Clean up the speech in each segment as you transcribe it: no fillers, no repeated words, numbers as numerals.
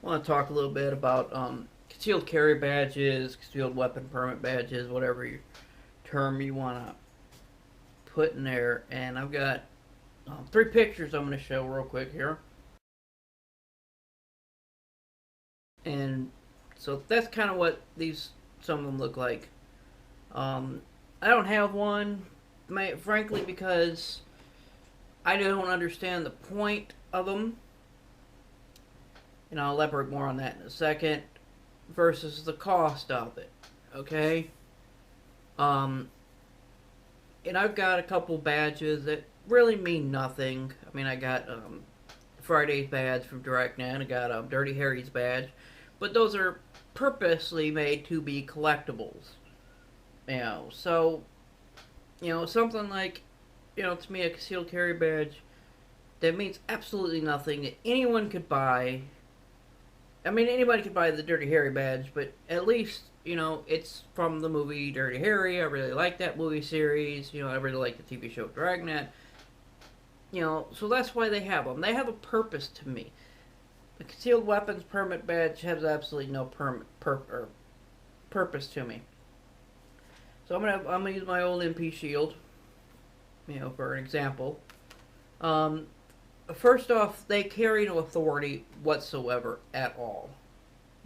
I want to talk a little bit about concealed carry badges, concealed weapon permit badges, whatever term you want to put in there. And I've got three pictures I'm going to show real quick here. And so that's kind of what some of them look like. I don't have one, frankly, because I don't understand the point of them. And I'll elaborate more on that in a second. Versus the cost of it. Okay? Um, and I've got a couple badges that really mean nothing. I mean, I got Friday's badge from DirectNet. I got Dirty Harry's badge. But those are purposely made to be collectibles. So, something like, to me, a concealed carry badge that means absolutely nothing that anyone could buy. I mean, anybody could buy the Dirty Harry badge, but at least, it's from the movie Dirty Harry. I really like that movie series. I really like the TV show Dragnet. So that's why they have them. They have a purpose to me. The concealed weapons permit badge has absolutely no purpose to me. So I'm gonna use my old MP Shield, for an example. First off, they carry no authority whatsoever at all.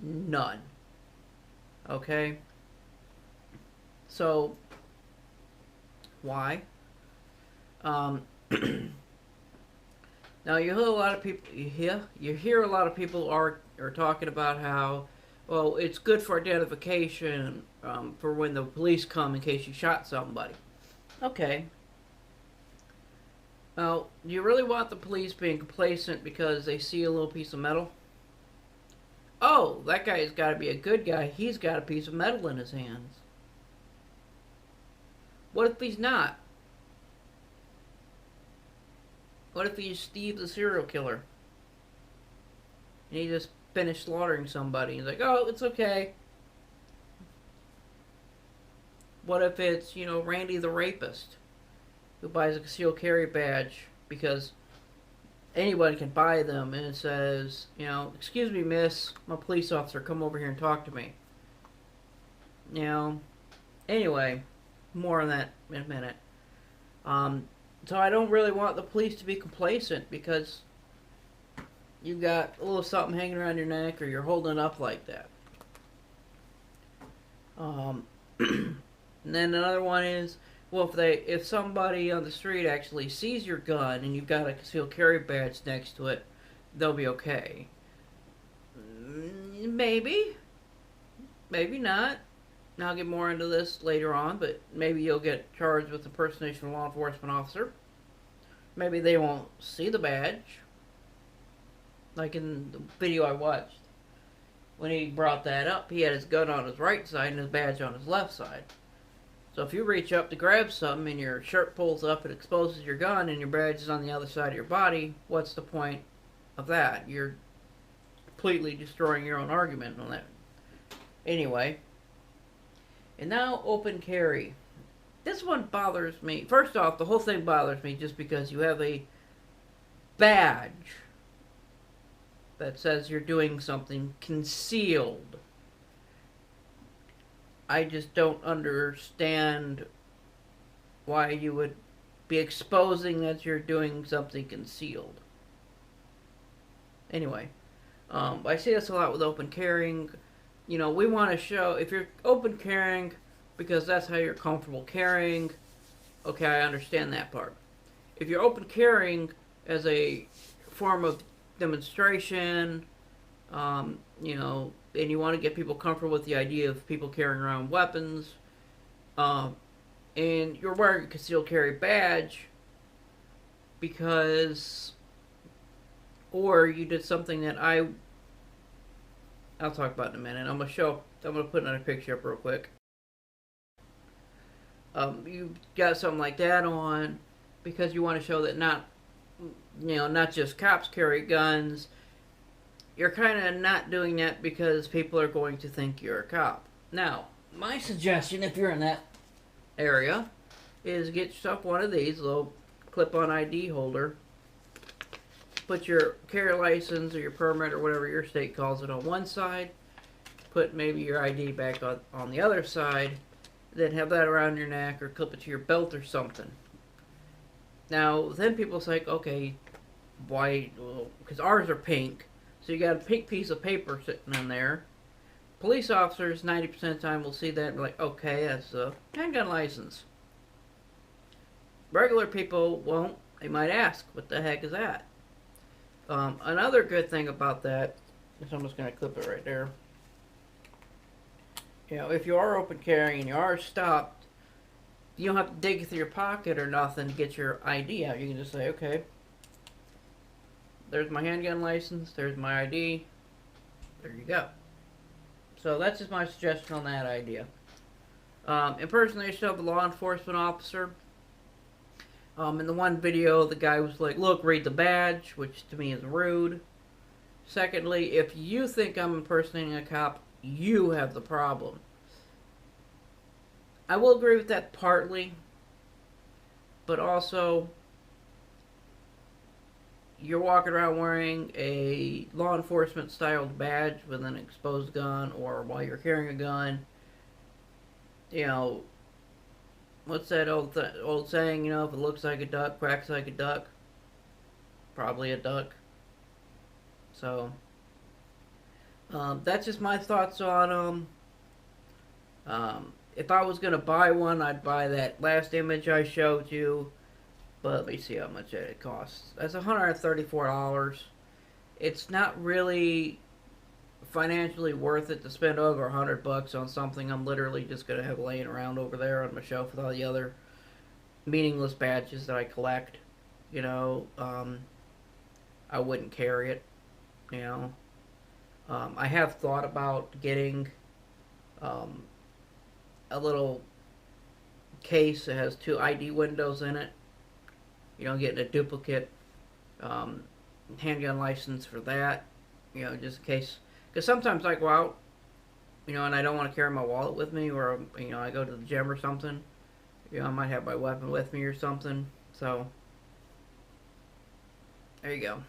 None. Okay? So, why? Um, now you hear a lot of people. You hear a lot of people are talking about how, well, it's good for identification for when the police come in case you shot somebody. Okay. Now, do you really want the police being complacent because they see a little piece of metal? Oh, that guy's got to be a good guy. He's got a piece of metal in his hands. What if he's not? What if he's Steve the serial killer? And he just finished slaughtering somebody. He's like, oh, it's okay. What if it's, Randy the rapist who buys a concealed carry badge because anyone can buy them and it says, excuse me, miss, I'm a police officer, come over here and talk to me. Anyway, more on that in a minute. So I don't really want the police to be complacent because you've got a little something hanging around your neck or you're holding it up like that. And then another one is, well, if somebody on the street actually sees your gun and you've got a concealed carry badge next to it, they'll be okay. Maybe. Maybe not. I'll get more into this later on, but maybe you'll get charged with impersonation of a law enforcement officer. Maybe they won't see the badge. Like in the video I watched. When he brought that up, he had his gun on his right side and his badge on his left side. So if you reach up to grab something and your shirt pulls up, it exposes your gun and your badge is on the other side of your body, what's the point of that? You're completely destroying your own argument on that. Anyway. And now open carry. This one bothers me. First off, the whole thing bothers me just because you have a badge that says you're doing something concealed. I just don't understand why you would be exposing that you're doing something concealed. Anyway, I see this a lot with open carrying. We want to show, if you're open carrying because that's how you're comfortable carrying, okay, I understand that part. If you're open carrying as a form of demonstration, and you want to get people comfortable with the idea of people carrying around weapons, and you're wearing a concealed carry badge because, or you did something that I'll talk about in a minute. I'm going to put another picture up real quick. You got something like that on because you want to show that not just cops carry guns. You're kind of not doing that because people are going to think you're a cop. Now, my suggestion, if you're in that area, is get yourself one of these, little clip-on ID holder. put your carry license or your permit or whatever your state calls it on one side, put maybe your ID back on the other side, then have that around your neck or clip it to your belt or something. Now, then people say, okay, why? Well, because ours are pink, so you got a pink piece of paper sitting in there. Police officers, 90% of the time, will see that and be like, okay, that's a handgun license. Regular people won't. They might ask, what the heck is that? Another good thing about that is, I'm just going to clip it right there. You know, if you are open carrying and you are stopped, you don't have to dig through your pocket or nothing to get your ID out. You can just say, okay, there's my handgun license, there's my ID, there you go. So that's just my suggestion on that idea. Impersonation of a law enforcement officer. In the one video, the guy was like, look, read the badge, which to me is rude. Secondly, if you think I'm impersonating a cop, you have the problem. I will agree with that partly, but also, you're walking around wearing a law enforcement styled badge with an exposed gun, or while you're carrying a gun, you know, what's that old saying, you know, if it looks like a duck, quacks like a duck, probably a duck. So, that's just my thoughts on them. If I was going to buy one, I'd buy that last image I showed you. But let me see how much it costs. That's $134. It's not really financially worth it to spend over $100 on something I'm literally just going to have laying around over there on my shelf with all the other meaningless badges that I collect. You know, I wouldn't carry it, you know. I have thought about getting a little case that has 2 ID windows in it. You know, getting a duplicate handgun license for that. You know, just in case. Because sometimes I go out, you know, and I don't want to carry my wallet with me, or, you know, I go to the gym or something. You know, I might have my weapon with me or something. So, there you go.